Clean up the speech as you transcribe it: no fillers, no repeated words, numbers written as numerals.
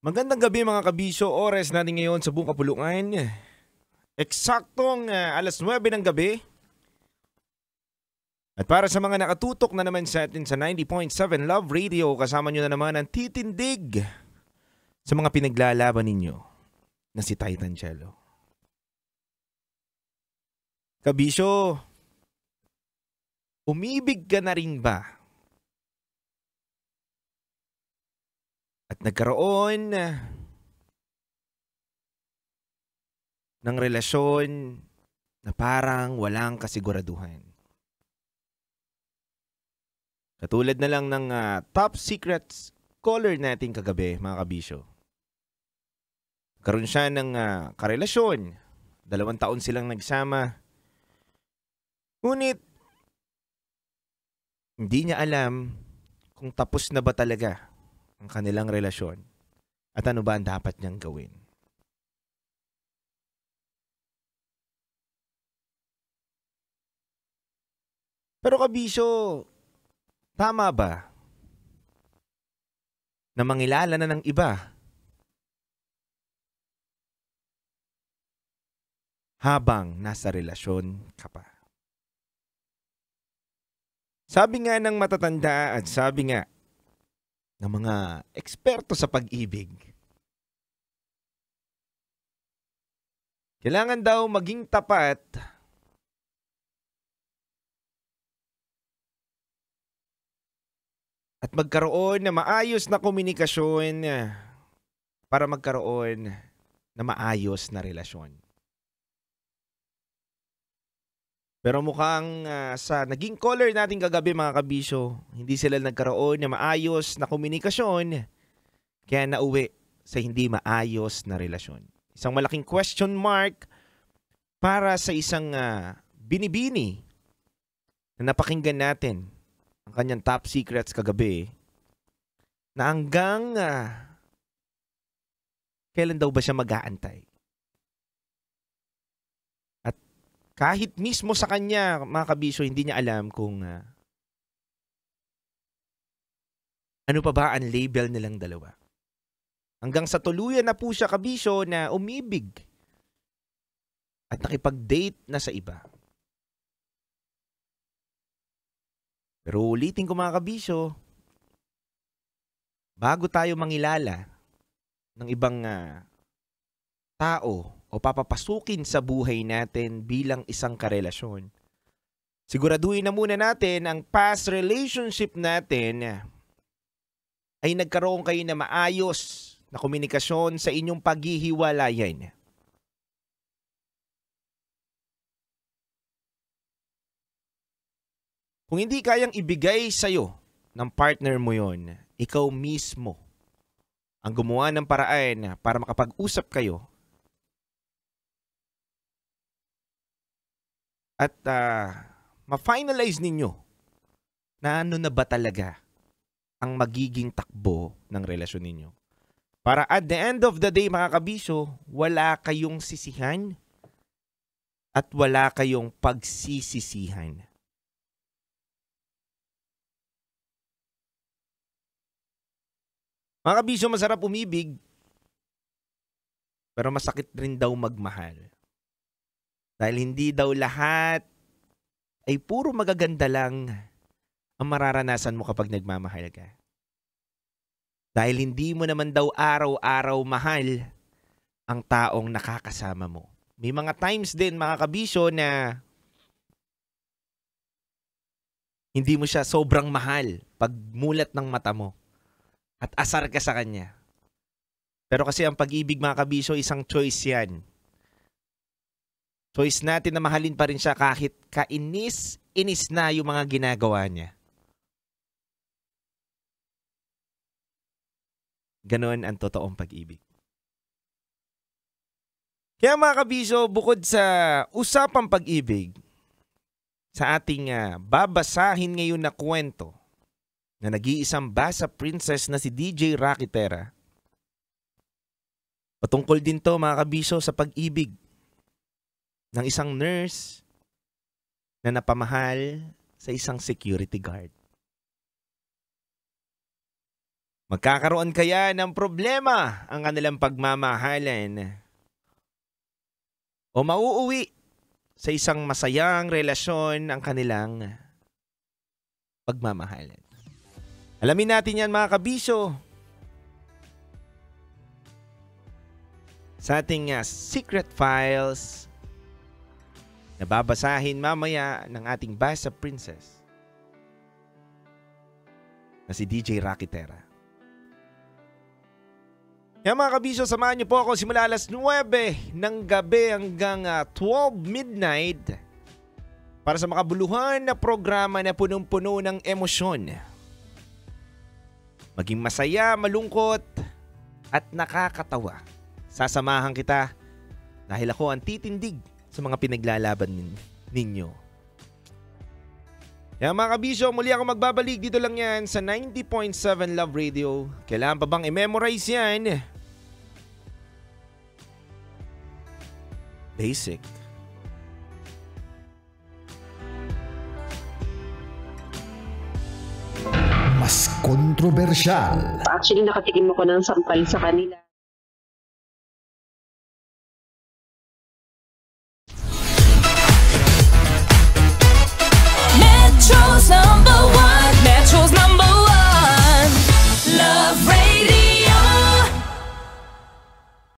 Magandang gabi mga kabisyo, oras natin ngayon sa buong kapuluan. Eksaktong alas 9 ng gabi. At para sa mga nakatutok na naman sa atin sa 90.7 Love Radio, kasama nyo na naman ang titindig sa mga pinaglalaban ninyo na si Titan Cello. Kabisyo, umibig ka na rin ba? At nagkaroon ng relasyon na parang walang kasiguraduhan. Katulad na lang ng top secrets caller natin kagabi, mga kabisyo. Karoon siya ng karelasyon. 2 taon silang nagsama. Ngunit, hindi niya alam kung tapos na ba talaga ang kanilang relasyon at ano ba ang dapat niyang gawin. Pero kabisyo, tama ba na mangilala na ng iba habang nasa relasyon ka pa? Sabi nga ng matatanda at sabi nga ng mga eksperto sa pag-ibig, kailangan daw maging tapat at magkaroon na maayos na komunikasyon para magkaroon na maayos na relasyon. Pero mukhang sa naging caller natin kagabi mga kabisyo, hindi sila nagkaroon na maayos na komunikasyon kaya nauwi sa hindi maayos na relasyon. Isang malaking question mark para sa isang binibini na napakinggan natin ang kanyang top secrets kagabi na hanggang kailan daw ba siya mag-aantay? At kahit mismo sa kanya, mga kabisyo, hindi niya alam kung ano pa ba ang label nilang dalawa. Hanggang sa tuluyan na po siya, kabisyo, na umibig at nakipag-date na sa iba. Pero ulitin ko mga kabisyo, bago tayo mangilala ng ibang tao o papapasukin sa buhay natin bilang isang karelasyon, siguraduhin na muna natin ang past relationship natin ay nagkaroon kayo na maayos na komunikasyon sa inyong paghihiwalayan. Kung hindi kayang ibigay sa'yo ng partner mo yon, ikaw mismo ang gumawa ng paraan para makapag-usap kayo at ma-finalize ninyo na ano na ba talaga ang magiging takbo ng relasyon ninyo. Para at the end of the day, mga kabisyo, wala kayong sisihan at wala kayong pagsisisihan. Mga kabisyo, masarap umibig, pero masakit rin daw magmahal. Dahil hindi daw lahat ay puro magaganda lang ang mararanasan mo kapag nagmamahal ka. Dahil hindi mo naman daw araw-araw mahal ang taong nakakasama mo. May mga times din, mga kabisyo, na hindi mo siya sobrang mahal pag mulat ng mata mo. At asar ka sa kanya. Pero kasi ang pag-ibig, mga kabisyo, isang choice yan. Choice natin na mahalin pa rin siya kahit kainis-inis na yung mga ginagawa niya. Ganon ang totoong pag-ibig. Kaya mga kabisyo, bukod sa usapang pag-ibig, sa ating babasahin ngayon na kwento, na nag-iisang basa princess na si DJ Rocky Terra. Patungkol din to, mga kabisyo, sa pag-ibig ng isang nurse na napamahal sa isang security guard. Magkakaroon kaya ng problema ang kanilang pagmamahalan? O mauuwi sa isang masayang relasyon ang kanilang pagmamahalan? Alamin natin yan mga kabisyo sa ating Secret Files na babasahin mamaya ng ating Basa Princess na si DJ Rocky Terra. Kaya mga kabisyo, samahan niyo po ako simula alas 9 ng gabi hanggang 12 midnight para sa makabuluhan na programa na punong-puno ng emosyon. Maging masaya, malungkot at nakakatawa. Sasamahan kita dahil ako ang titindig sa mga pinaglalaban ninyo. Kaya mga kabisyo, muli ako magbabalik dito lang yan sa 90.7 Love Radio. Kailangan pa bang i-memorize yan? Basic. Mas kontrobersyal. Actually, nakatikim ako ng sampal sa kanila.